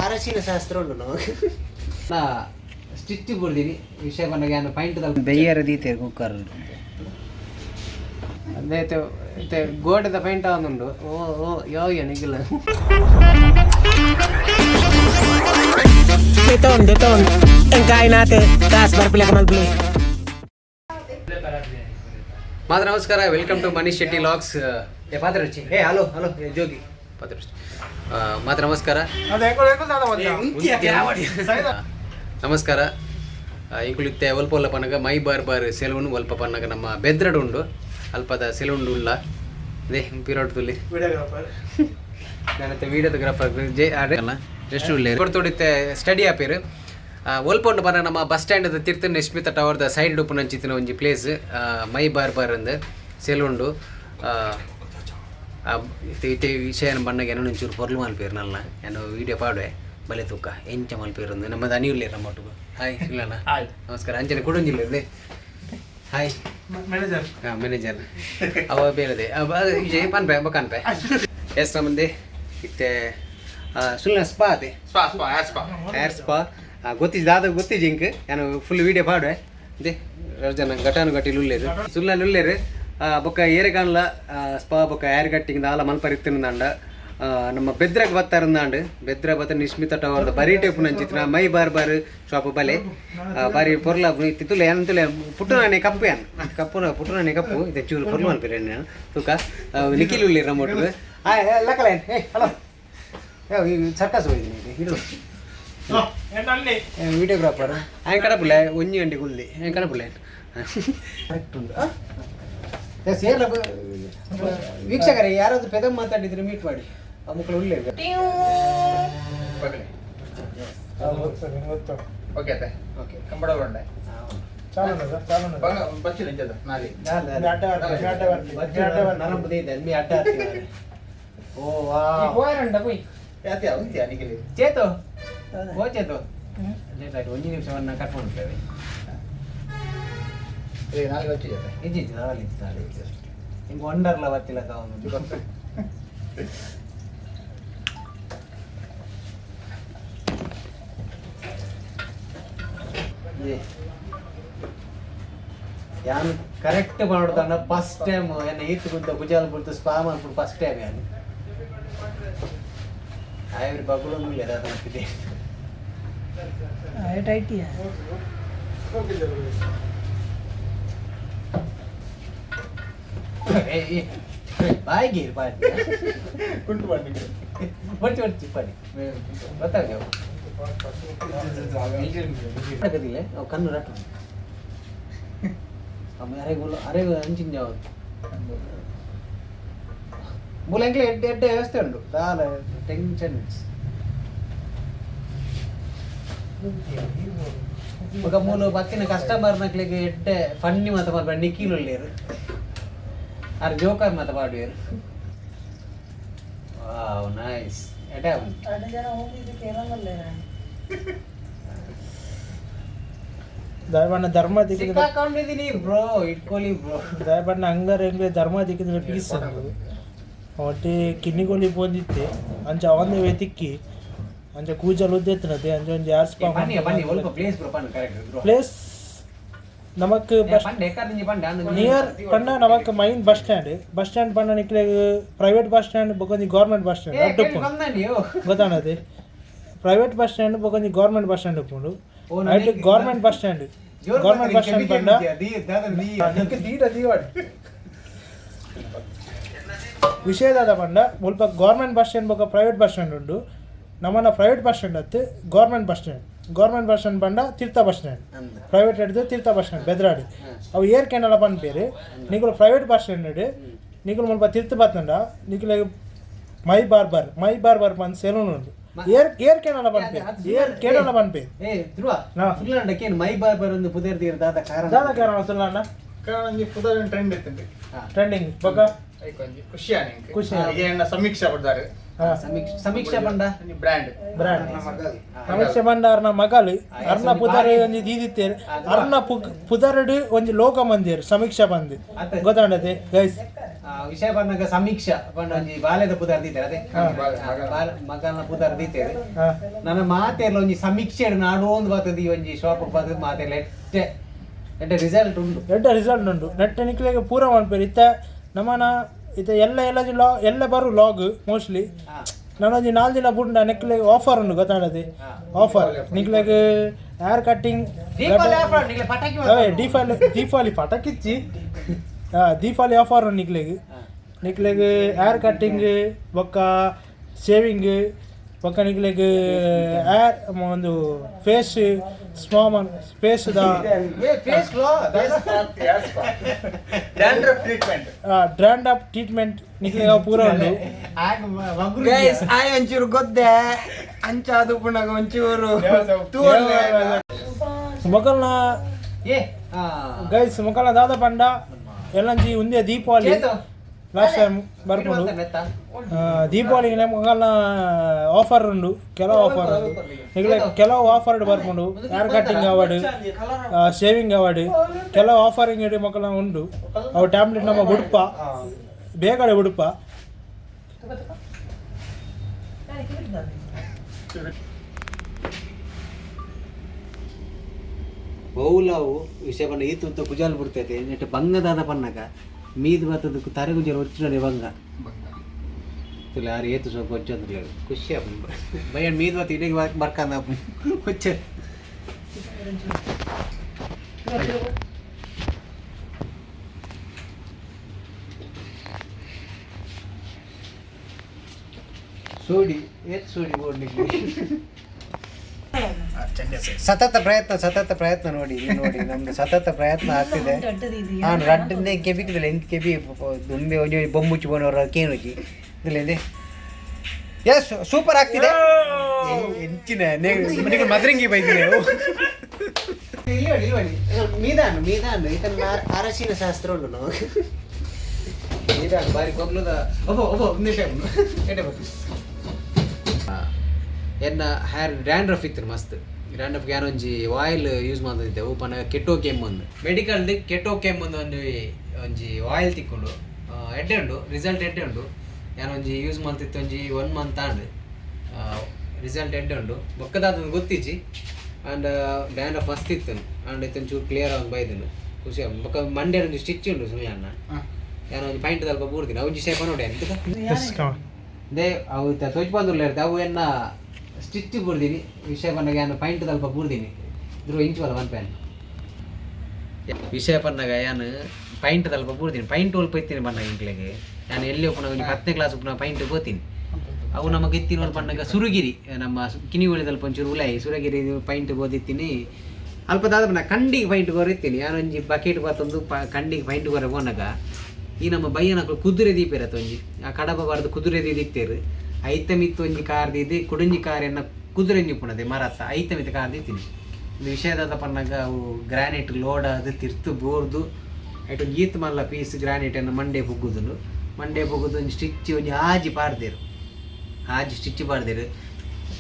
ಅರಸಿನ ಶಾಸ್ತ್ರ ಉಂಟು ನಮಗೆ ನಾ ಸ್ಟಿಚ್ ಕೊಡ್ತೀನಿ ವಿಷಯ ಬಂದಾಗ ನಾನು ಪಾಯಿಂಟ್ ಬೆಯ್ಯರ ದೀತೆ ಕುಕ್ಕರ್ ಅದೇ ಗೋಡೆದ ಪಾಯಿಂಟ್ ಆಗುಂಡು ಓ ಯಾವ ಏನಿಗಿಲ್ಲ ಮಾತ್ರ ನಮಸ್ಕಾರ welcome to Manish Shetty logs ಪಾತ್ರ ರುಚಿ ಹಲೋ ಹಲೋ ಜೋಗಿ ಪಾತ್ರ ಮಾತ್ರ ನಮಸ್ಕಾರ ನಮಸ್ಕಾರ ಇಂಕುಲಿತ್ತೆ ಒಲ್ಪ ಒಲ್ಲ ಪನ್ನಗ ಮೈ ಬಾರ್ಬರ್ ಸೆಲೂನ್ ಒಲ್ಪ ಪನ್ನಗ ನಮ್ಮ ಬೆದ್ರಡು ಉಂಡು ಅಲ್ಪದ ಸೆಲೂನ್ ಉಲ್ಲ ಅದೇ ಪಿರೋಡ್ ತುಲಿ ನಾನತ್ತೆ ವೀಡಿಯೋಗ್ರಾಫರ್ ಜೈ ಅಲ್ಲ ಎಷ್ಟು ಉಳ್ಳೆ ಕೊಡ್ತೊಡಿತ್ತೆ ಸ್ಟಡಿ ಆಪೇರು ಒಲ್ಪ ಉಂಡು ಪನ್ನ ನಮ್ಮ ಬಸ್ ಸ್ಟ್ಯಾಂಡ್ ತಿರ್ತ ನಿಶ್ಮಿತ ಟವರ್ದ ಸೈಡ್ ಉಪ್ಪು ನಂಚಿತ್ತಿನ ಒಂಜಿ ಪ್ಲೇಸ್ ಮೈ ಬಾರ್ಬರ್ ಅಂದ್ ಸೆಲೂನ್ಡು ಇತ್ತೆ ವಿಷಯ ಬಣ್ಣಗೆ ಏನೋ ಒಂಚೂರು ಪೊರ್ಲು ಮಲ್ಪೇರು ನಲ್ಲ ಏನು ವೀಡಿಯೋ ಪಾಡುವೆ ಬಲೆ ತೂಕ ಎಂಚ ಮಲ್ಪೇರು ನಮ್ಮದು ಅನಿಯುಳ್ಳೇ ನಮ್ಮ ಒಟ್ಟಿಗೆ ಹಾಯ್ ಇಲ್ಲಣ್ಣ ನಮಸ್ಕಾರ ಅಂಚನೆ ಕೊಡಂಜಿಲ್ಲ ಹಾಯ್ ಮ್ಯಾನೇಜರ್ ಹಾಂ ಮ್ಯಾನೇಜರ್ ಅವ ಬೇರೆದೆ ವಿಜಯ್ ಪನ್ಪೆ ಬಕನ್ಪೆ ಎಸ್ ನಮ್ಮಂದೆ ಇತ್ತೆ ಸುಳ್ಳ ಸ್ಪಾ ಅದೇ ಹೇರ್ ಸ್ಪಾ ಗೊತ್ತಿದ್ದು ದಾದ ಗೊತ್ತಿದ್ದು ಇಂಕ್ ನಾನು ಫುಲ್ ವೀಡಿಯೋ ಪಾಡುವೆ ಅದೇ ಜನ ಘಟಾನು ಗಟ್ಟಿಲು ಉಳ್ಳೇರು ಸುಳ್ಳಲ್ಲಿ ಉಳ್ಳೇರು ಬೊಕ್ಕ ಏರೆಗಾನ್ಲ ಸ್ಪಾ ಬೊಕ್ಕ ಹೇರ್ ಕಟ್ಟಿಂಗ್ ದಾಲ ಮಲ್ಪರಿತ್ತಿನಂಡ ನಮ್ಮ ಬೆದ್ರಗೆ ಬತ್ತಾರಂದಾಂಡು ಬೆದ್ರ ಬತ್ತ ನಿಶ್ಮಿತ ಟವರ್ದ ಬರೀ ಟೇಪು ನಂಚಿತ್ತಿನ ಮೈ ಬಾರ್ಬರ್ ಶಾಪ್ ಬಲೆ ಬಾರಿ ಪೊರ್ಲ ಇತ್ತಿತ್ತುಲ ಏನಂತಲೇ ಪುಟ್ಟುನಾನೆ ಕಪ್ಪು ಏನು ಪುಟ್ಟುನಾನೆ ಕಪ್ಪು ಇದೆ ಚೂರು ಪೊರ್ಲು ಮಲ್ಪೇರಿ ನಾನು ತೂಕ ನಿಖಿಲ್ ಉಳ್ಳಿ ನಮ್ಮ ಒಟ್ಟಿಗೆ ಲಕ್ಕಲ ಹಲೋ ಈ ಸರ್ಕಸ್ ಹೋಗಿದ್ದೀನಿ ಇದು ವಿಡಿಯೋಗ್ರಾಫರ್ ಆಯ್ ಕಡಪುಲ್ಲ ಒಂಜಿ ಗಂಟೆ ಗುಲ್ಲಿ ಆಯ್ ಕಡಪುಲ್ಲ ಕರೆಕ್ಟ್ ಉಂಟು ಸೇರ್ಲ ವೀಕ್ಷಕರೇ ಯಾರಾದ್ರೂ ಪೆದ ಮಾತಾಡಿದ್ರೆ ಮೀಟ್ ಮಾಡಿ ಆ ಮಕ್ಕಳು ಉಳ್ಳೆ ಓಕೆ ಕಂಬಡ ಬಂಡೆ చేతో ಒಂಜಿ ನಿಮಿಷವನ್ನ ಕಟ್ಕೊಂಡಿರ್ತೇವೆ ನಾಳೆ వచ్చి ఇది రావాలి ఇంక వండర్లా వచ్చిలా కావాలి ಯಾನು ಕರೆಕ್ಟ್ ಮಾಡೋದನ್ನ ಫಸ್ಟ್ ಟೈಮ್ ಏನ ಈತ್ ಗುಂತ ಭುಜಾಲ್ ಬಿಡ್ತು ಸ್ಪಾ ಮಾಡ್ಬಿಟ್ಟು ಫಸ್ಟ್ ಟೈಮ್ ಯಾನು ಆಯ್ರಿ ಬಗ್ಳು ಇಲ್ಲ ಅದಕ್ಕೆ ಐಟಿಯಾ ಬಾಯಿಗೆ ಕುಂಟು ಮಾಡಿ ಬರ್ಚಿ ಬರ್ಚಿ ಪಡಿ ಗೊತ್ತಾಗ ಅವು ಕಣ್ಣು ರಟ್ಟು ಅರೆಗುಲು ಅರೆಗು ಅಂಚಿನ ಯಾವುದು ಮೂಲಂಗ್ಲೆ ಎಡ್ಡೆ ಎಡ್ಡೆ ವ್ಯವಸ್ಥೆ ಉಂಟು ದಾಲ ಟೆನ್ಷನ್ ఒక మూడు పక్కన కస్టమర్ నక్లికి ఎట్టే ఫన్ని మత పాడు నిక్కీలు లేరు ఆరు జోకర్ మత పాడు వేరు వావ్ నైస్ ఎటా ದಯಬಣ್ಣ ಧರ್ಮ ದಿಕ್ಕಿದ ಸಿಕ್ಕಾಕೊಂಡಿದ್ದೀನಿ ಬ್ರೋ ಇಟ್ಕೊಳ್ಳಿ ಬ್ರೋ ದಯಬಣ್ಣ ಹಂಗಾರೆ ಹೆಂಗ್ಲೆ ಧರ್ಮ ದಿಕ್ಕಿದ್ರೆ ಪೀಸ್ ಒಟ್ಟೆ ಕಿನ್ನಿಗೋಲಿ ಬಂದಿತ್ತೆ ಅಂಚ ಅವಂದೇ ವೆತಿಕ್ಕಿ ಅಂಚ ಕೂಜಲ್ ಉದ್ದೆತ್ತಿನದೆ ಅಂಚ ಒಂದು ಯಾರ್ ಸ್ಪಾ ಪ್ಲೇಸ್ ನಮಕ್ ನಿಯರ್ ಪಂಡ ನಮಕ್ ಮೈನ್ ಬಸ್ ಸ್ಟ್ಯಾಂಡ್ ಪಂಡ ನಿಕ್ಲೆ ಪ್ರೈವೇಟ್ ಬಸ್ ಸ್ಟ್ಯಾಂಡ್ ಬೊಕೊಂಜಿ ಗೌರ್ಮೆಂಟ್ ಬಸ್ ಸ್ಟ್ಯಾಂಡ್ ಅಡ್ಡಪ್ಪು ಗೊತ್ತಾನದೆ ಪ್ರೈವೇಟ್ ಬಸ್ ಸ್ಟ್ಯಾಂಡ್ ಬೊಕೊಂಜಿ ಗೌರ್ಮೆಂಟ್ ಬಸ್ ಸ್ಟ್ಯಾಂಡ್ ಉಪ್ಪುಂಡು ಐಟ್ ಗೌರ್ಮೆಂಟ್ ಬಸ್ ಸ್ಟ್ಯಾಂಡ್ ಪಂಡ ವಿಷಯದಾದ ಪಂಡ ಮುಲ್ಪ ಗೌರ್ಮೆಂಟ್ ಬಸ್ ಸ್ಟ್ಯಾಂಡ್ ಬೊಕ ಪ್ರೈವೇಟ್ ಬಸ್ ಸ್ಟ್ಯಾಂಡ್ ಉಂಡು ನಮ್ಮನ್ನ ಪ್ರೈವೇಟ್ ಬಸ್ ಸ್ಟ್ಯಾಂಡ್ ಹತ್ತು ಗೌರ್ಮೆಂಟ್ ಬಸ್ ಸ್ಟ್ಯಾಂಡ್ ಬಂಡ ತೀರ್ಥ ಬಸ್ ಸ್ಟ್ಯಾಂಡ್ ಪ್ರೈವೇಟ್ ಹಿಡಿದು ತೀರ್ಥ ಬಸ್ ಸ್ಟ್ಯಾಂಡ್ ಬೆದ್ರಾಡಿ ಅವು ಏರ್ ಕೆನಲ ಪನ್ಪೇರು ನಿಗುಲು ಪ್ರೈವೇಟ್ ಬಸ್ ಸ್ಟ್ಯಾಂಡ್ ಹಿಡು ನಿಗುಲು ಮುಲ್ಪ ತೀರ್ಥ ಬತ್ತಂಡ ನಿಗುಲು ಮೈ ಬಾರ್ಬರ್ ಪಂದ್ ಸೆಲೂನ್ ಉಂಡು ಏರ್ ಕೆನಲ ಪನ್ಪೇರು ಮೈ ಬಾರ್ಬರ್ ಒಂದು ಪುದರ್ ದಾದ ಕಾರಣ ಸುಲ್ಲಣ್ಣ ಟ್ರೆಂಡಿಂಗ್ ಬೊಕ ಖುಷಿ ಸಮೀಕ್ಷೆ ಪಡ್ತಾರೆ ಸಮೀಕ್ಷೆ ಬಂಡ ಬ್ರ್ಯಾಂಡ್ ಸಮೀಕ್ಷೆ ಬಂಡ ಅರ್ನ ಮಗಳು ಅರ್ನ ಪುದರ್ ಒಂಜಿ ದೀದಿತ್ತೇರು ಅರ್ನ ಪುದರಡು ಒಂಜಿ ಲೋಕ ಮಂದಿರು ಸಮೀಕ್ಷೆ ಬಂದು ಗೊತ್ತಾಂಡದೆ ಗೈಸ್ ವಿಷಯ ಬಂದಾಗ ಸಮೀಕ್ಷಾ ಬಂದ ಒಂಜಿ ಬಾಲ್ಯದ ಪುದಾರ್ ದೀತಾರೆ ಅದೇ ಮಗನ ಪುದಾರ್ ದೀತೇವೆ ನನ್ನ ಮಾತೆಲ್ಲ ಒಂಜಿ ಸಮೀಕ್ಷೆ ನಾಡು ಒಂದು ಬರ್ತದೆ ಈ ಒಂಜಿ ಶಾಪ್ ಬರ್ತದೆ ಮಾತೆಲ್ಲ ಎಡ್ಡೆ ರಿಸಲ್ಟ್ ಉಂಟು ನೆಟ್ ನಿಕ್ಲೆಗೆ ಪೂರ ಮಾಡ್ಪೇರು ಇತ್ತ ನಮ್ಮನ ಇತ್ತ ಎಲ್ಲ ಬರು ಲಾಗ್ ಮೋಸ್ಟ್ಲಿ ನಾನೊಂದು 4 ದಿನ ಬುಡ್ಡ ನೆಕ್ಲೆಗೆ ಆಫರ್ ಉಂಟು ಗೊತ್ತಾಡದೆ ಆಫರ್ ನಿಕ್ಲೆಗೆ ಹೇರ್ ಕಟ್ಟಿಂಗ್ ದೀಪಾವಳಿ ಪಟಾಕಿಚ್ಚಿ ದೀಪಾವಳಿ ಆಫರ್ ನಿಕ್ಲೆಗೆ ಹೇರ್ ಕಟ್ಟಿಂಗ್ ಬೊಕ್ಕ ಶೇವಿಂಗ್ ಬೊಕ್ಕ ನಿಕ್ಲೆಗೆ ಹೇರ್ ಒಂದು ಫೇಸ್ ಫೇಸ್ ಡ್ಯಾಂಡ್ರಫ್ ಟ್ರೀಟ್ಮೆಂಟ್ ನಿಕ್ಲೆಗೆ ಪೂರ ಉಂಟು ಒಂಚೂರು ಗೊದ್ದೆ ಅಂಚಾದು ಪುನಗ ಒಂಚೂರು ಮೊಕಲ್ನ ಗೈಸ್ ಮೊಕಲ್ನ ದಾದ ಪಂಡ ಎಲ್ಲಂಚಿ ಉಂದೆ ದೀಪಾವಳಿ ಲಾಸ್ಟ್ ಟೈಮ್ ಬರ್ಕೊಂಡು ದೀಪಾವಳಿಗೆ ಮೊಕಲ್ನ ಆಫರ್ ಉಂಡು ಕೆಲವು ಆಫರ್ ಉಂಡು ಕೆಲವು ಆಫರ್ ಬರ್ಕೊಂಡು hair cutting award shaving award ಕೆಲವು ಆಫರಿಂಗ್ ಇಡಿ ಮೊಕಲ್ನ ಉಂಡು ಅವು ಟ್ಯಾಬ್ಲೆಟ್ ನಮ್ಮ ಉಡುಪ ಬೇಗಡೆ ಉಡುಪ ಬೌಲಾವು ವಿಷಯ ಪನ್ನ ಈತು ಅಂತ ಕುಜಾಲ್ ಬಿಡ್ತೈತೆ ನೆಟ್ಟು ಬಂಗದಾದ ಪನ್ನಗ ಮೀದು ಬರ್ತದಕ್ಕೆ ತರೆ ಗುಜಾರ ಹೊಚ್ಚಿನ ಬಂಗ ಯಾರು ಏತು ಸ್ವಲ್ಪ ಹೊಚ್ಚಂದ್ರೆ ಖುಷಿ ಭಯ ಮೀದು ಬತ್ತ ಇಡೀ ಬರ್ಕಂದ ಹೊಚ್ಚ ಸೋಡಿ ಏತ್ ಸೋಡಿ ಓಡ್ಲಿಕ್ಕೆ ಸತತ ಪ್ರಯತ್ನ ನೋಡಿ ನಮ್ದು ಸತತ ಪ್ರಯತ್ನ ಆಗ್ತಿದೆ ನಾನು ರಡ್ಡನ್ನೇ ಕೆಬಿಕ್ಕಿಲ್ಲ ಎಂತ ಕೆಬಿ ದುಂಬೆ ಒಂಜಿ ಬೊಮ್ಮುಚ್ಚಿ ಬೋನವ್ರ ಕೇನುಜಿ ಇದಿಲ್ಲ ಎಸ್ ಸೂಪರ್ ಆಗ್ತಿದೆ ಎಂಚಿನ ಮದ್ರಂಗಿ ಬೈದಿದೆ ಮೀದಾನು ಇದನ್ನ ಅರಸಿನ ಶಾಸ್ತ್ರ ಉಂಟು ನಾವು ಮೀದಾನು ಬಾರಿ ಕೊಗ್ಲದ ಎನ್ನ ಹೇರ್ ಡ್ಯಾಂಡ್ರಫ್ ಇತ್ತು ಮಸ್ತ್ ಡ್ಯಾಂಡ್ರಫ್ಗೆ ಏನೊಂಜಿ ಆಯಿಲ್ ಯೂಸ್ ಮಾಡ್ತಿದ್ದೆ ಓಪನ್ ಕೆಟ್ಟೋಕೆಮ್ ಒಂದು ಮೆಡಿಕಲ್ದು ಕೆಟ್ಟೋಕೆಮ್ ಒಂಜಿ ಆಯಿಲ್ ತಿಕ್ಕೊಂಡು ಎಡ್ಡೆ ಉಂಡು ರಿಸಲ್ಟ್ ಎಡ್ಡೆ ಉಂಡು ಏನೊಂಜಿ ಯೂಸ್ ಮಾಡ್ತಿತ್ತು ಒಂಜಿ 1 ಮಂತ್ ಆಂಡ್ ರಿಸಲ್ಟ್ ಎಡ್ಡೆ ಉಂಡು ಬೊಕ್ಕದಾದ ಗೊತ್ತಿಜ್ಜಿ ಆ್ಯಂಡ್ ಡ್ಯಾಂಡ್ರಫ್ ಮಸ್ತ್ ಇತ್ತು ಆ್ಯಂಡ್ ಇತ್ತು ಒಂಚೂರು ಕ್ಲಿಯರ್ ಆಗಿ ಬೈದನು ಖುಷಿ ಬೊಕ್ಕ ಮಂಡ್ಯ ಒಂದು ಸ್ಟಿಚ್ ಉಂಡು ಸುಳ್ಳ ಏನೋ ಒಂದು ಪಾಯಿಂಟ್ ಸ್ವಲ್ಪ ಬೂರ್ದಿನ ಅವು ಶೇಪ ನೋಡಿ ಅಂತ ದೇ ಅವು ತೊಯ್ತು ಬಂದಿಲ್ಲ ಇರ್ತದೆ ಅವು ಎನ್ನ ಸ್ಟಿಚ್ ಬುರ್ದೀನಿ ವಿಷಯ ಪನ್ನಾಗ ಏನು ಪಾಯಿಂಟ್ ಸ್ವಲ್ಪ ಬುರ್ದೀನಿ ಇದ್ರ ಇಂಚುವಲ್ಲ 1 ಪ್ಯಾನ್ ವಿಷಯ ಪನ್ನಾಗ ಏನು ಪಾಯಿಂಟ್ ಸ್ವಲ್ಪ ಬುರ್ದೀನಿ ಪಾಯಿಂಟ್ ಒಲ್ಪ ಇತ್ತೀನಿ ಪನ್ನಾಗ ಇಂಕ್ಲೆಗೆ ನಾನು ಎಲ್ಲಿ ಒಪ್ಪನ 10ನೇ ಕ್ಲಾಸ್ ಒಪ್ಪನ ಪಾಯಿಂಟ್ ಬೋತೀನಿ ಅವು ನಮಗೆ ಇತ್ತಿನ ಪನ್ನಾಗ ಸುರುಗಿರಿ ನಮ್ಮ ಕಿನಿಗೋಳಿ ಸ್ವಲ್ಪ ಒಂಚೂರು ಉಲಾಯಿ ಸುರಗಿರಿ ಪಾಯಿಂಟ್ ಬೋದಿತ್ತೀನಿ ಅಲ್ಪದಾದ ನಾ ಕಂಡಿಗೆ ಪಾಯಿಂಟ್ ಗೋರಿತ್ತೀನಿ ಯಾನೊಂಜಿ ಬಕೆಟ್ ಬತ್ತೊಂದು ಕಂಡಿಗೆ ಪಾಯಿಂಟ್ ಗೋರ ಹೋನಾಗ ಈ ನಮ್ಮ ಬಯ್ಯನಕ್ಳು ಕುದುರೆ ದೀಪಿರತ್ತ ಒಂಜಿ ಆ ಕಡಬ ಬಾರ್ದು ಕುದುರೆ ದೀದಿತ್ತೇರು ಐತಮಿತ್ತು ಒಂಜಿ ಕಾರ್ ದೀದಿ ಕುಡಂಜಿ ಕಾರನ್ನ ಕುದುರೆ ನಿಪುಣದೆ ಮರತ್ತ ಐತಮಿತ್ತು ಕಾರ್ ದೀತೀನಿ ಇದು ವಿಷಯದಾದ ಪನ್ನಾಗ ಅವು ಗ್ರಾನೈಟ್ ಲೋಡ್ ಅದು ತಿರ್ತು ಬೋರ್ದು ಐಟು ಗೀತ್ ಮಲ್ಲ ಪೀಸ್ ಗ್ರಾನೈಟನ್ನು ಮಂಡೆ ಬುಗ್ಗುದು ಒಂದು ಸ್ಟಿಚ್ ಒಂಜಿ ಆಜಿ ಪಾಡ್ದೇರು ಸ್ಟಿಚ್ ಪಾಡ್ದೇರು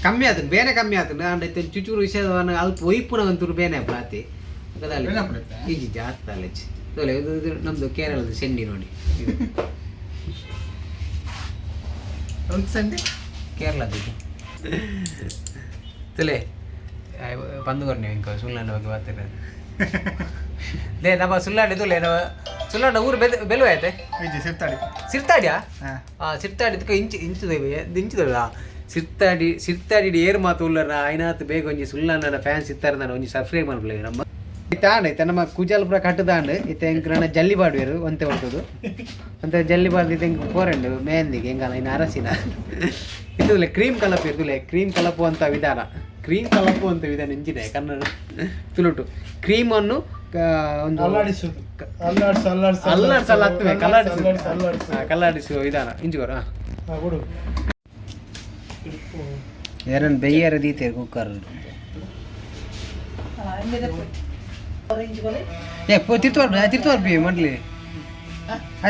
ಕಮ್ಮಿ ಆತನು ಬೇನೆ ಕಮ್ಮಿ ಆತನು ಅಂಡ್ ಚುಚೂರು ವಿಷಯದ ಅಲ್ಪ ಒಯ್ಪುನ ಒಂಚೂರು ಬೇನೆ ಪ್ರಾತಿ ಈಜಿ ಜಾಸ್ತಿ ಅಲ್ಲಚ್ಚಿ ಇದು ನಮ್ಮದು ಕೇರಳದ ಸೆಂಡಿ ನೋಡಿ ಕೇರಳದ ತುಲೆ ಬಂದುಕೊರ್ನಿ ಇಂಕ ಸುಳ್ಳಾಂಡ ಬಗ್ಗೆ ಮಾತಾಡ ಲೇ ನಮ್ಮ ಸುಳ್ಳಾಂಡಿ ತುಲೆ ಸುಳ್ಳಾಂಡ ಊರು ಬೆಲು ಆಯ್ತೆ ಸಿರ್ತಾಡಿಯಾ ಸಿರ್ತಾಡಿ ಇಂಚಿದೇವ ಸಿರ್ತಾಡಿ ಏರ್ ಮಾತು ಉಳ್ಳನ ಆಯ್ನಾತ್ ಬೇಗ ಒಂಜಿ ಸುಳ್ಳಾಂಡ ಫ್ಯಾನ್ಸ್ ಇತ್ತಾರೆ ನಾನು ಒಂಜಿ ಸಬ್ಸ್ಕ್ರೈಬ್ ಮಾಡ್ಕೊಳ್ಳಿ ನಮ್ಮ ತಾಂಡ್ ಐತೆ ನಮ್ಮ ಕುಜಾಲ್ಪುರ ಕಟ್ಟದಾಂಡ್ ಇತ್ತೆ ಎಂಕ್ ನನ್ನ ಜಲ್ಲಿ ಬಾಡುವೆರು ಒಂತೆ ಹೊರ್ತದು ಅಂತ ಜಲ್ಲಿ ಬಾರ್ದು ಇದು ಎಂಕ್ ಪೋರೆಂಡು ಮೇಂದಿಗೆ ಹೆಂಗಲ್ಲ ಇನ್ನು ಅರಸಿನ ಇದು ಕ್ರೀಮ್ ಕಲಪು ಇರ್ತುಲೆ ಕ್ರೀಮ್ ಕಲಪು ಅಂತ ವಿಧಾನ ಇಂಚಿದೆ ಕನ್ನಡ ತುಳುಟು ಕ್ರೀಮನ್ನು ಒಂದು ಅಲ್ಲಾಡ್ಸಲ್ಲ ಕಲ್ಲಾಡಿಸುವ ವಿಧಾನ ಇಂಚುಗೋರ ಯಾರನ್ನು ಬೆಯ್ಯರ ದೀತೆ ಕುಕ್ಕರ್ ತಿರ್ತುವರ್ಪಿ ಮಾಡ್ಲಿ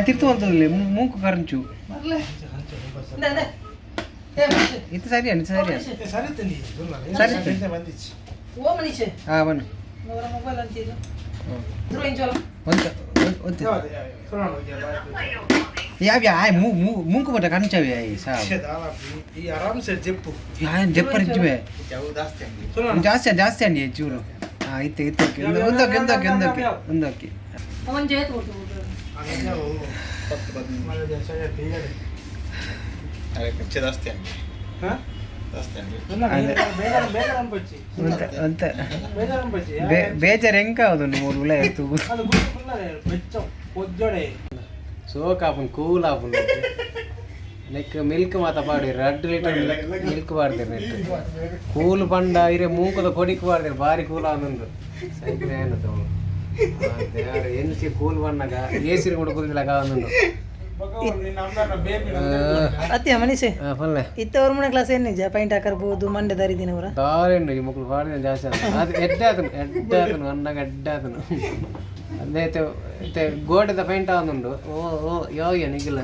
ತಿರ್ತುವಂತದಲ್ಲಿ ಮೂಕು ಕರಂಚು ಇದು ಸರಿ ಹಾಂ ಬನ್ನಿ यावी आय मुंक बट कंचवे आय साव ಈ ಆರಾಮ್ ಸೆ ಜೆಪ್ಪು यान जेपर जिवे ಜಾಸ್ತಿ ಅಂಡಿ ಚೂರು ಇತ್ತೆ ಒಂದಕ್ಕೆ ಅವನ್ ಜೇತ್ ಹೋತು अरे कच्चे दास्ते हैं हाँ दास्ते हैं ಬೇಗರಂ ಪಚ್ಚಿ ಬೇಜಾರು ಹೆಂಗ ಅದನ್ನು ಮೂಲ ಎತ್ತು ಅದು ಗುರು ಫುಲ್ಲರೆ ಬೆಚ್ಚ ಒಜ್ಜೋಡೆ ಸೋಕಾಪನ್ ಕೂಲ್ ಆಪನ್ ಲೈಕ್ ಮಿಲ್ಕ್ ಮಾತ ಪಾಡಿ 2 ಲೀಟರ್ ಮಿಲ್ಕ್ ಪಾಡ್ದೆ ಕೂಲ್ ಪಂಡ ಇರೆ ಮೂಕದ ಕೊಡಿಕ್ ಪಾಡ್ದೆ ಬಾರಿ ಕೂಲ್ ಆನಂದು ಸೈಕಲ್ ಏನದು ಯಾರು ಎನ್ಸಿ ಕೂಲ್ ಪಣ್ಣಗ ಏಸಿರಿ ಕೊಡಕುದಿಲ್ಲ ಆನಂದು ಅತ್ಯ ಮನೀಶ್ ಇತ್ತ ಅವ್ರ ಕ್ಲಾಸ್ ಏನಿಜ ಪೈಂಟ್ ಹಾಕರ್ಬೋದು ಮಂಡೆ ದಾರಿದಿನ ಅವರ ದಾರೇನು ಈ ಮಕ್ಕಳು ಪಾಡಿನ ಜಾಸ್ತಿ ಅದು ಎಡ್ಡಾತನು ಅನ್ನಾಗ ಎಡ್ಡಾತನು ಅದೇ ಗೋಡೆದ ಪೈಂಟ್ ಆನುಂಡು ಓ ಯಾವ ನಿಗಿಲ್ಲ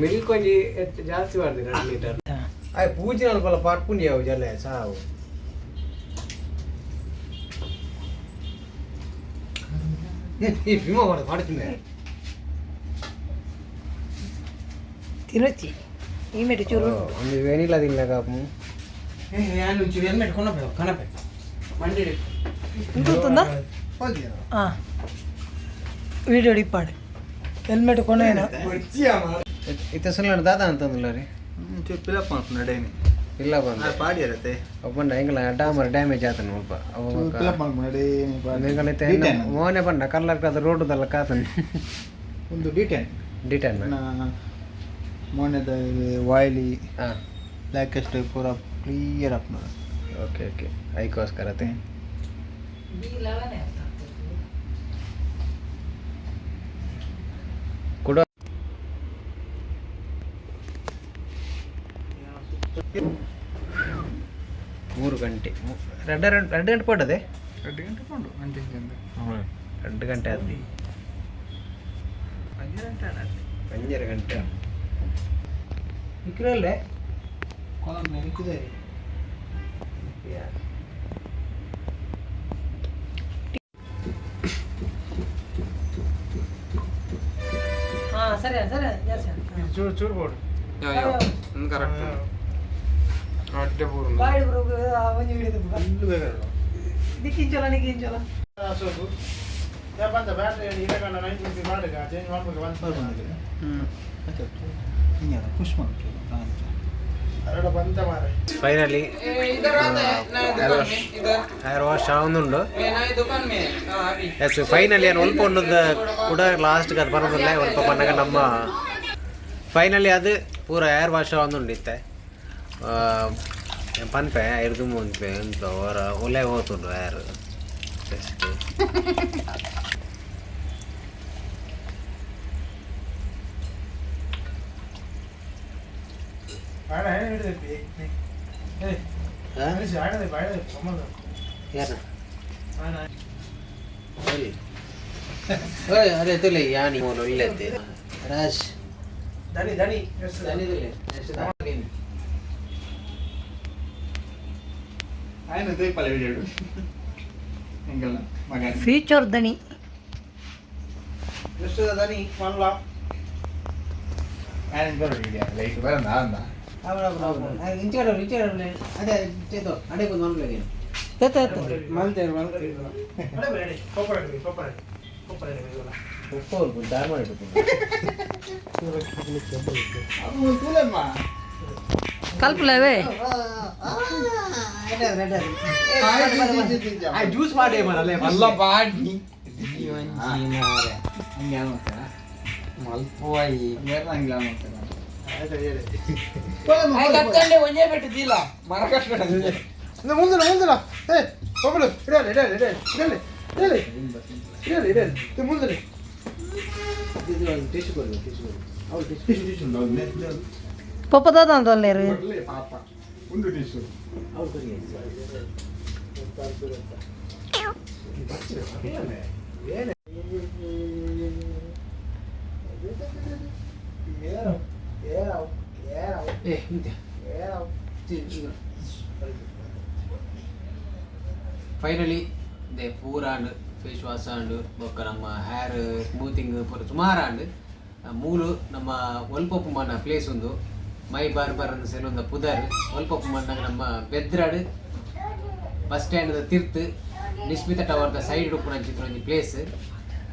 ಮಿಲ್ಕ್ ಒಂಜಿ ಜಾಸ್ತಿ ಮಾಡ್ದೆ 2 ಲೀಟರ್ ಆಯ್ ಪೂಜೆ ಅನ್ಕೊಲ್ಲ ಪಾಟ್ಪುಂಡಿ ಯಾವ ಜಲೆ ಸಾವು ಈ ಭೀಮ ಮಾಡ್ತೀನಿ ತಿರುಚಿ ಈ ಮೇಟಿ ಚೂರು ಒಂದು ವೆನಿಲಾ ತಿನ್ನಲ ಕಾಪು ನಾನು ಚೂರು ಹೆಲ್ಮೆಟ್ ಕೊನಪೆ ಕನಪೆ ಮಂಡಿ ಇಂತುಂದ ಆ ವಿಡಿಯೋ ಡಿಪಾಡ್ ಹೆಲ್ಮೆಟ್ ಕೊನೇನ ಇತ್ತ ಸುಳ್ಳು ದಾದಾ ಅಂತಂದಿಲ್ಲ ರೀ पिलप नडेनी ಇಲ್ಲ ಬಂದ ಪಾಡಿ ಇರುತ್ತೆ ಒಬ್ಬಂಡ ಹೆಂಗಲ್ಲ ಡಾಮರ್ ಡ್ಯಾಮೇಜ್ ಆತನ ಒಬ್ಬ ಪಿಲಪ್ ನಡೆ ಮೋನೆ ಬಂಡ ಕಲ್ಲರ್ ಕಾದ ರೋಡ್ದಲ್ಲ ಕಾತನ ಒಂದು ಡಿಟೆನ್ ಮೋನೆದ ವಾಯ್ಲಿ ಬ್ಲ್ಯಾಕ್ ಅಷ್ಟು ಪೂರ ಕ್ಲಿಯರ್ ಅಪ್ ನೋಡ ಓಕೆ ಐಕೋಸ್ಕರತೆ ಕೊಡು 3 ಗಂಟೆ 2 ಗಂಟೆ ಪಡದೆ 2 ಗಂಟೆ ಕೊಂಡು 5 ಗಂಟೆ 2 ಗಂಟೆ ಆದ್ದಿ 5 ಗಂಟೆ ಇಕ್ರಲ್ಲೇ ಕೊಲಂ ನೆಕ್ಕಿದೆ ಹಾ ಸರಿ ಜಾಸ್ತಿ ಚೂರು ಬೋರ್ಡ್ ಒಂದು ಕರೆಕ್ಟ್ ಅಡ್ಡೆ ಪೂರ್ಣ ಬಾಯ್ ಬ್ರೋ ಅವನಿ ಹಿಡಿದು ಫುಲ್ ಬೇಗ ನಿಕ್ಕಿಂಚಲ ಸೋದು ಯಾ ಬಂದ ಬ್ಯಾಟರಿ ಇರಗಣ 950 ಮಾಡಗ ಚೇಂಜ್ ಮಾಡ್ಬೇಕು ಬಂದ ಹಿಂಗೆ ಪುಷ್ ಮಾಡ್ತೀವಿ ಅರಡ ಬಂತ ಮಾರೆ ಫೈನಲಿ ಹೇರ್ ವಾಶ್ ಆವೊಂದುಂಡು ಎಸ್ ಫೈನಲಿ ಏನು ಒಲ್ಪ ಉಂಡದ ಕೂಡ ಲಾಸ್ಟ್ಗೆ ಅದು ಬರೋದಿಲ್ಲ ಒಲ್ಪ ಬಂದಾಗ ನಮ್ಮ ಫೈನಲಿ ಅದು ಪೂರ ಹೇರ್ ವಾಶ್ ಆವೊಂದುಂಡು ಇತ್ತೆ ಪನ್ಪೆ ಇರ್ದು ಮುಂಪೆ ಅಂತ ಅವರ ಒಲೆ ಹೋತುಂಡು ಹೇರ್ ಜಸ್ಟ್ ಆಡ ಏನು ಹಿಡಿದೈತಿ ಏಯ್ ಮನುಷ್ಯ ಆಡದೆ ಬಾಯದೆ ಸಂಬಂಧ ಯಾರ ಆನ ಸರಿ ಓಯ್ ಅರೆ ತುಲೆ ಯಾನಿ ಮೋಲ ಇಲ್ಲತ್ತೆ ರಾಜ್ ದನಿ ದನಿ ತುಲೆ ಎಷ್ಟು ದಾನಿ ఆయన దీపాలు వీడాడు ఇంకಲ್ಲ మగ ಫ್ಯೂಚರ್ ದಣಿ ಎಷ್ಟು ದನಿ ಮನ್ಲಾ ఆయన ఇంకో వీడియೋ లైట్ బరందా అందా ಇಂಚಡ ಅದೇ ಚೇತೋ ಅಡೆ ಬಂದು ಮನ್ಲಗೆ ಮಲ್ತೇನೆ ಅಡೆ ಬೇಡ ಕೊಪ್ಪರ ಉಪ್ಪು ದಾರ್ ಮಾಡಿಬಿಟ್ಟು అప్పుడు తూలేమ్మా ಕಲ್ಪಲವೇ ಜ್ಯೂಸ್ ಮಾಡಿ ಮರಲ್ಲ మళ్ళ బాడి ಹಂಗೆ ಮಾಡ್ತಾರ ಮಲ್ಪೋಯಿ ಬೇರೆ ಹಂಗೆ ಮಾಡ್ತಾರ ಒಂದೇ ಬಿಟ್ಟಿದ್ದಿಲ್ಲ ಮರಕಷ್ಟ ಮುಂದಿನ ಏ ಕೊಪ್ಪಳ ಇಡಲಿ ಮುಂದಿನ ಟಿಶ್ಯೂ ಕೊಡು ಅವ್ರು ಟಿಶ್ಯೂ ಉಂಟು ಪಪ್ಪದಾದ ಅಂತಲ್ಲೇರು ಪಾಪ ಉಂಡು ಟಿಶ್ಯೂ ಅವ್ರು ಕೊಡಿ ಫೈನಲಿ ದೇ ಪೂರ ಆಂಡ್ ಫೇಸ್ ವಾಶ್ ಆಂಡ್ ಬೊಕ್ಕ ನಮ್ಮ ಹೇರ್ ಸ್ಮೂತಿಂಗ್ ಪೂರ ಸುಮಾರು ಆಂಡ್ ಮೂಲು ನಮ್ಮ ಒಲ್ಪೊಪ್ಪು ಮಣ್ಣ ಪ್ಲೇಸ್ ಒಂದು ಮೈ ಬಾರ್ಬರ್ ಅಂದ ಸೆಲೂನ್ದ ಪುದರ್ ಒಲ್ಪೊಪ್ಪು ಮಣ್ಣಾಗ ನಮ್ಮ ಬೆದ್ರಾಡ್ ಬಸ್ ಸ್ಟ್ಯಾಂಡ್ ತಿರ್ತ್ ನಿಶ್ಮಿತ ಟವರ್ದ ಸೈಡ್ ಉಪ್ಪು ನಂಚಿತ್ರ ಒಂದು ಪ್ಲೇಸ್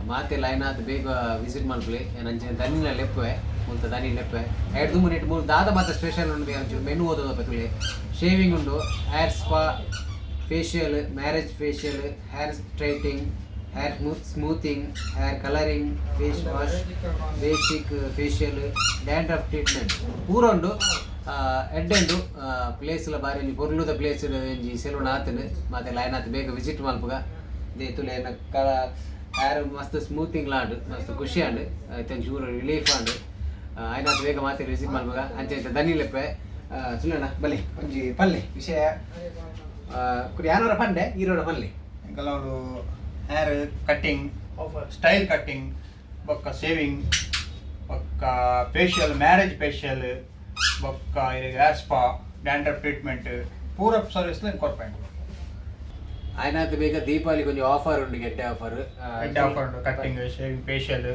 ಮಾತೆಲ್ಲ ಏನಾದ್ರು ಬೇಗ ವಿಸಿಟ್ ಮಾಡ್ಕೊಳ್ಳಿ ನಂಚಿನ ದನಿನ ಲೆಪ್ಪೆ ಮುಲ್ತ ದನಿ ಲೆಪ್ಪೆ 2-3 ದಾದ ಮಾತ್ರ ಸ್ಪೆಷಲ್ ಉಂಟು ಮೆನು ಓದೋದ ಪತ್ತುಳಿ ಶೇವಿಂಗ್ ಉಂಟು hair spa facial marriage facial hair straightening hair smoothing hair colouring face wash basic facial dandruff treatment ಪೂರ ಉಂಟು ಎಡ್ಡೆಂಡು ಪ್ಲೇಸ್ಲ ಬಾರಿ ಬೊರ್ಲುದ ಪ್ಲೇಸ್ ಒಂಜಿ ಸೆಲೂನ್ ಆತನು ಮತ್ತೆ ಲೈನಾತ್ ಬೇಗ ವಿಸಿಟ್ ಮಲ್ಪುಗ ದೇ ತುಲೆ ಹೇರ್ ಮಸ್ತ್ ಸ್ಮೂತಿಂಗ್ ಲಾಂಡ್ ಮಸ್ತ್ ಖುಷಿ ಆಂಡ್ ಐತೆ ಚೂರು ರಿಲೀಫ್ ಆಂಡ್ ಆಯ್ನಾತ್ ಬೇಗ ಮಾತೆ ವಿಸಿಟ್ ಮಲ್ಪುಗ ಅಂಚೆ ದನಿ ಲೆಪ್ಪೆ ಸುಳ್ಳಣ್ಣ ಬಲಿ ಒಂಜಿ ಪಲ್ಲೆ ವಿಷಯ ಯಾನವರ ಪಂಡೆ ಈರೋಡ ಪಲ್ಲೆ ಕೆಲವರು ಹೇರ್ ಕಟ್ಟಿಂಗ್ ಸ್ಟೈಲ್ ಕಟ್ಟಿಂಗ್ ಬೊಕ್ಕ ಸೇವಿಂಗ್ ಬೊಕ್ಕ ಫೇಶಿಯಲ್ ಮ್ಯಾರೇಜ್ ಫೇಶಿಯಲ್ ಬೊಕ್ಕ ಹೇರ್ ಸ್ಪಾ ಡ್ಯಾಂಡ್ರಫ್ ಟ್ರೀಟ್ಮೆಂಟ್ ಪೂರ ಸರ್ವಿಸ್ಲ ಕೊರ್ಪೆಂಡ್ ಆಯ್ನಾತ್ ಬೇಗ ದೀಪಾವಳಿ ಕೊಂಚ ಆಫರ್ ಉಂಟು ಗೆಡ್ಡೆ ಆಫರ್ ಉಂಟು ಕಟ್ಟಿಂಗ್ ಶೇವಿಂಗ್ ಫೇಶಿಯಲ್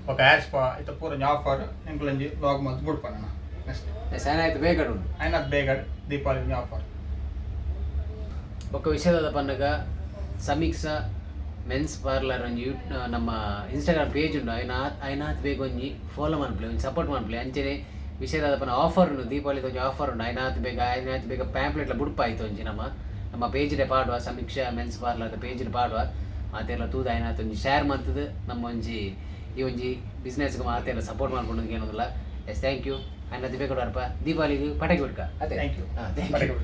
ಬೊಕ್ಕ ಹೇರ್ ಸ್ಪಾ ಇತ್ತ ಪೂರ ಆಫರ್ ಎಂಕ್ಲಂಜಿ ಲಾಗ್ ಮಲ್ತ್ ಬಿಡ್ಪಣ್ಣ ಆಯ್ತು ಬೇಗ ಉಂಟು ಆಯ್ನಾತ್ ಬೇಗ ದೀಪಾವಳಿ ಆಫರ್ ఒక విషಯದ పండుగ ಸಮೀಕ್ಷ ಮೆನ್ಸ್ ಪಾರ್ಲರ್ ಒಂಜಿ ನಮ್ಮ ಇನ್ಸ್ಟಾಗ್ರಾಮ್ ಪೇಜ್ ಉಂಡು ಐನಾತ್ ಬೇಗ ಒಂಜಿ ಫಾಲೋ ಮನ್ಪ್ಲೆ ಒಂಜಿ ಸಪೋರ್ಟ್ ಮನ್ಪ್ಲೆ ಅಂಚನೆ ವಿಷಯದ ಪನ ಆಫರ್ ಉಂಡು ದೀಪಾವಳಿಗೆ ಒಂಜಿ ಆಫರ್ ಉಂಡು ಐನಾತ್ ಬೇಗ ಪ್ಯಾಂಪ್ಲೆಟ್ಲ ಬುಡ್ಪ ಆಯ್ತು ಒಂಜಿ ನಮ್ಮ ಪೇಜ್ಡೆ ಪಾಡುವ ಸಮೀಕ್ಷ ಮೆನ್ಸ್ ಪಾರ್ಲರ್ ಪೇಜ್ಡ್ ಪಾಡುವ ಮಾತೆಲ್ಲ ತೂದ ಐನಾತ್ ಒಂಜಿ ಶೇರ್ ಮಂತದ್ದು ನಮ್ಮ ಒಂಜಿ ಈ ಒಂಜಿ ಬಿಸ್ನೆಸ್ಗೆ ಮಾತೆಲ್ಲ ಸಪೋರ್ಟ್ ಮಾಡ್ಕೊಂಡು ಏನೋದಿಲ್ಲ ಎಸ್ ಥ್ಯಾಂಕ್ ಯು ಐನಾತ್ ಬೇಗ ಕೊಡಪ್ಪ ದೀಪಾವಳಿಗೆ ಪಟಾಕಿ ಬಿಡ್ಕ ಅದೇ ಥ್ಯಾಂಕ್ ಯು ಥ್ಯಾಂಕ್ ಯು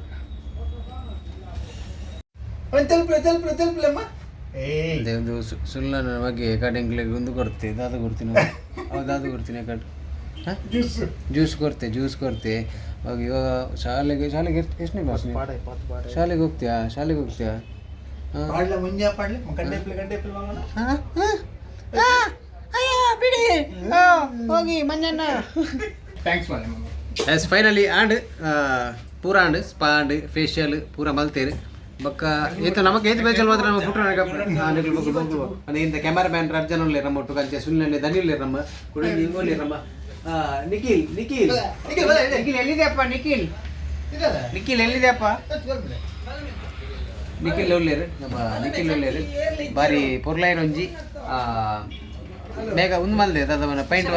ತಲುಪಲಮ್ಮ ಅದೇ ಒಂದು ಸುಳ್ಳನ ಬಗ್ಗೆ ಕಡೆಂಗ್ಲಿಗೆ ಒಂದು ಕೊಡ್ತೆ ಅದು ಕೊಡ್ತೀನಿ ಅದು ಕೊಡ್ತೀನಿ ಕಟ್ ಜ್ಯೂಸ್ ಕೊಡ್ತೆ ಅವಾಗ ಇವಾಗ ಶಾಲೆಗೆ ಎಷ್ಟನೇ ಕ್ಲಾಸ್ ಶಾಲೆಗೆ ಹೋಗ್ತೀಯಾ ಬಿಡಿ ಹೋಗಿ Manjanna thanks S finally and ಪೂರ ಆಂಡ್ ಸ್ಪಾ ಆಂಡ್ ಫೇಶಿಯಲ್ ಪೂರ ಮಲ್ತೇರು ಬೊಕ್ಕ ಏತ ನಮಗೆ ಏತು ಬೇಜಲ್ ಮಾತ್ರ ನಮ್ಮ ಪುಟ್ಟ ಅದೇ ಇಂತ ಕ್ಯಾಮರಾಮ್ಯಾನ್ ರರ್ಜನ್ ಉಳ್ಳೆ ನಮ್ಮ ಒಟ್ಟು ಕಂಚೆ ಸುಳ್ಳೆ ದನಿ ಉಳ್ಳೆ ನಮ್ಮ ಕುಡಿ ಇಂಗೋಲಿ ನಮ್ಮ ನಿಖಿಲ್ ಎಲ್ಲಿದೆಯಪ್ಪ ನಿಖಿಲ್ ಎಲ್ಲಿದೆಯಪ್ಪ ನಿಖಿಲ್ ಒಳ್ಳೆರು ನಮ್ಮ ನಿಖಿಲ್ ಒಳ್ಳೆರು ಬಾರಿ ಪೊರ್ಲೈನ್ ಒಂಜಿ ಬೇಗ ಒಂದು ಮಲ್ದೆ ಅದವನ ಪೈಂಟ್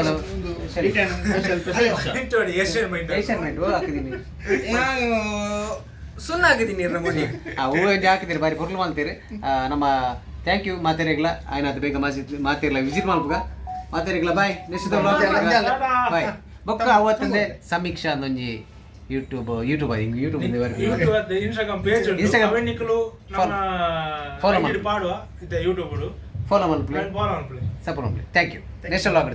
ಹಾಕಿದ್ದೀನಿ ಸುಣ್ಣ ಹಾಕಿದ್ದೀನಿ ಹೂವು ಹಾಕಿದ್ದೀರಿ ಬಾರಿ ಪೊರ್ಲು ಮಾಡ್ತೀರಿ ನಮ್ಮ ಥ್ಯಾಂಕ್ ಯು ಮಾತೇರಿಗ್ಲ ಆಯ್ನಾತ್ ಬೇಗ ಮಾತೇರ್ಲ ವಿಸಿಟ್ ಮಾಡ್ಬೇಕ ಮಾತೇರಿಗ್ಲ ಬಾಯ್ ನೆಕ್ಸ್ಟ್ ಬಾಯ್ ಬೊಕ್ಕ ಅವತ್ತಂದೆ ಸಮೀಕ್ಷಾ ಅಂದೊಂಜಿ ಯೂಟ್ಯೂಬ್ ಇನ್ಸ್ಟಾಗ್ರಾಮ್ ಪೇಜ್ ಫಾಲೋ ಮಲ್ಪಲೆ ಸಪೋರ್ಟ್ ಮಲ್ಪಲೆ ಥ್ಯಾಂಕ್ ಯು ನೆಕ್ಸ್ಟ್ ಲಾಗ್